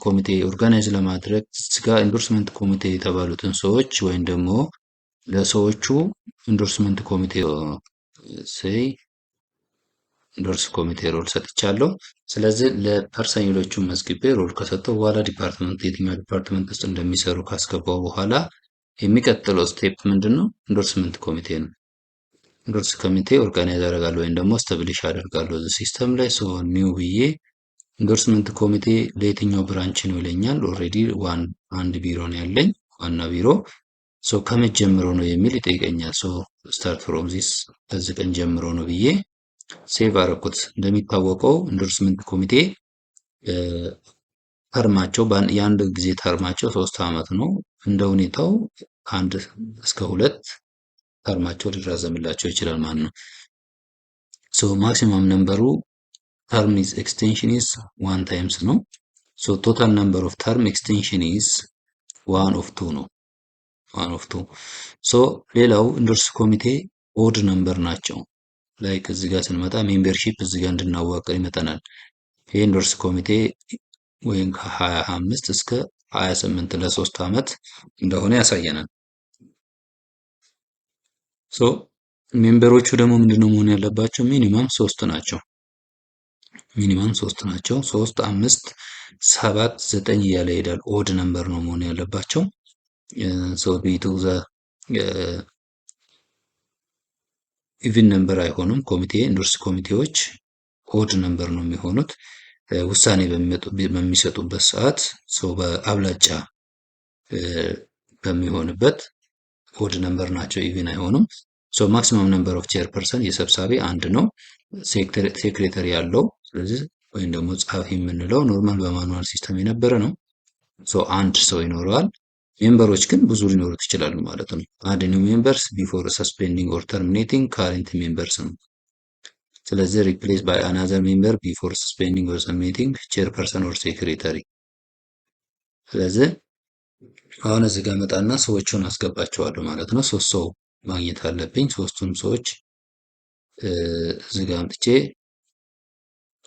ኮሚቴ ኦርጋናይዝ ለማድረግ እዚህ ጋር ኢንዶርስመንት ኮሚቴ የተባሉትን ሰዎች ወይም ደግሞ ለሰዎቹ ኢንዶርስመንት ኮሚቴ ሴይ ኢንዶርስ ኮሚቴ ሮል ሰጥቻለሁ። ስለዚህ ለፐርሰኔሎቹ መዝግቤ ሮል ከሰጠው በኋላ ዲፓርትመንት የትኛው ዲፓርትመንት ውስጥ እንደሚሰሩ ካስገባው በኋላ የሚቀጥለው ስቴፕ ምንድነው? ኢንዶርስመንት ኮሚቴ ነው። ኢንዶርስ ኮሚቴ ኦርጋናይዝ አደርጋለሁ ወይም ደግሞ ስተብሊሽ አደርጋለሁ እዚህ ሲስተም ላይ ሶ ኒው ብዬ ኢንዶርስመንት ኮሚቴ ለየትኛው ብራንች ነው ይለኛል። ኦልሬዲ አንድ ቢሮ ነው ያለኝ ዋና ቢሮ። ሶ ከመቼ ጀምሮ ነው የሚል ይጠይቀኛል። ሶ ስታርት ፍሮም ዚስ ከዚህ ቀን ጀምሮ ነው ብዬ ሴቭ አደረኩት። እንደሚታወቀው ኢንዶርስመንት ኮሚቴ ተርማቸው የአንድ ጊዜ ተርማቸው 3 ዓመት ነው። እንደ ሁኔታው ከአንድ እስከ 2 ተርማቸው ሊራዘምላቸው ይችላል ማለት ነው። ሶ ማክሲመም ነምበሩ term is extension is 1 times ነው። so total number of term extension is 1 of 2 ነው። 1 of 2 so ሌላው ኢንዶርስ ኮሚቴ ኦድ ነምበር ናቸው። ላይክ እዚህ ጋር ስንመጣ ሜምበርሺፕ እዚህ ጋር እንድናዋቅር ይመጣናል። ይሄ ኢንዶርስ ኮሚቴ ወይም ከ25 እስከ 28 ለ3 ዓመት እንደሆነ ያሳየናል። ሶ ሜምበሮቹ ደግሞ ምንድነው መሆን ያለባቸው? ሚኒመም 3 ናቸው። ሚኒመም 3 ናቸው። 3 5 7 9 እያለ ይሄዳል። ኦድ ነምበር ነው መሆን ያለባቸው። ሶ ቢቱ ዘ ኢቭን ነምበር አይሆኑም። ኮሚቴ ኢንዶርስ ኮሚቴዎች ኦድ ነምበር ነው የሚሆኑት። ውሳኔ በሚሰጡበት ሰዓት ሰው በአብላጫ በሚሆንበት ኦድ ነምበር ናቸው፣ ኢቭን አይሆኑም። ሶ ማክሲመም ነምበር ኦፍ ቼርፐርሰን የሰብሳቢ አንድ ነው። ሴክሬተሪ ያለው ስለዚህ ወይም ደግሞ ጸሐፊ የምንለው ኖርማል በማኑዋል ሲስተም የነበረ ነው። ሶ አንድ ሰው ይኖረዋል። ሜምበሮች ግን ብዙ ሊኖሩት ይችላሉ ማለት ነው። አድ ኒው ሜምበርስ ቢፎር ሰስፔንዲንግ ኦር ተርሚኔቲንግ ካረንት ሜምበርስ ነው። ስለዚህ ሪፕሌስ ባይ አናዘር ሜምበር ቢፎር ሰስፔንዲንግ ኦር ተርሚኔቲንግ ቼርፐርሰን ኦር ሴክሬተሪ። ስለዚህ አሁን እዚህ ጋር መጣና ሰዎቹን አስገባቸዋለሁ ማለት ነው። 3 ሰው ማግኘት አለብኝ። 3ቱም ሰዎች እዚህ ጋር አምጥቼ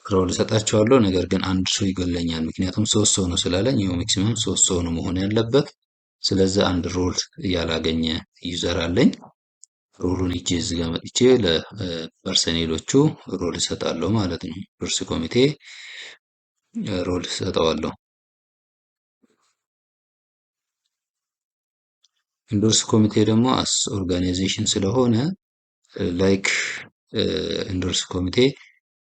ሮል እሰጣቸዋለሁ። ነገር ግን አንድ ሰው ይገለኛል፣ ምክንያቱም 3 ሰው ነው ስላለኝ ይኸው ማክሲመም 3 ሰው ነው መሆን ያለበት። ስለዚህ አንድ ሮል ያላገኘ ዩዘር አለኝ። ሮሉን ይዤ እዚህ ጋር መጥቼ ለፐርሰኔሎቹ ሮል እሰጣለሁ ማለት ነው። ኢንዶርስ ኮሚቴ ሮል እሰጠዋለሁ። ኢንዶርስ ኮሚቴ ደግሞ አስ ኦርጋናይዜሽን ስለሆነ ላይክ ኢንዶርስ ኮሚቴ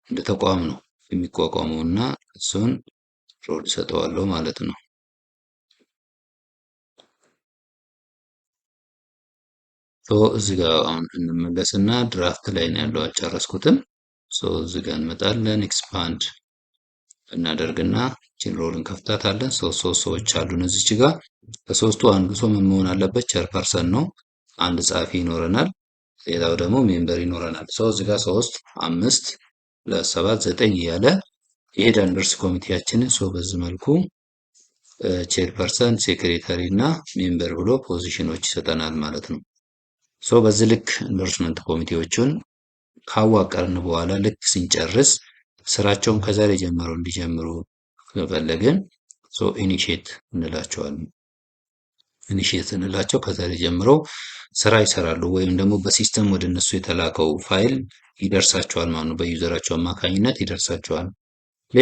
እንደ ተቋም ነው የሚቋቋመው እና እሱን ሮል እሰጠዋለሁ ማለት ነው። ሶ እዚህ ጋር አሁን እንመለስና ድራፍት ላይ ነው ያለው፣ አልጨረስኩትም። ሶ እዚህ ጋር እንመጣለን፣ ኤክስፓንድ እናደርግና ቺን ሮል እንከፍታታለን። ሶስት ሰዎች አሉን እዚች ጋር። ከሶስቱ አንዱ ሰው ምን መሆን አለበት? ቼርፐርሰን ነው። አንድ ጸሐፊ ይኖረናል፣ ሌላው ደግሞ ሜምበር ይኖረናል። ሶ እዚህ ጋር 3 5 ለ7 9 እያለ ይሄዳል ኢንዶርስ ኮሚቴያችንን። ሶ በዚህ መልኩ ቼርፐርሰን፣ ሴክሬታሪ እና ሜምበር ብሎ ፖዚሽኖች ይሰጠናል ማለት ነው። ሶ በዚህ ልክ ኢንዶርስመንት ኮሚቴዎቹን ካዋቀርን በኋላ ልክ ስንጨርስ ስራቸውን ከዛሬ ጀምረው እንዲጀምሩ ከፈለግን ሶ ኢኒሺየት እንላቸዋለን። ኢኒሺየት እንላቸው ከዛሬ ጀምረው ስራ ይሰራሉ፣ ወይም ደግሞ በሲስተም ወደ እነሱ የተላከው ፋይል ይደርሳቸዋል ማለት ነው። በዩዘራቸው አማካኝነት ይደርሳቸዋል።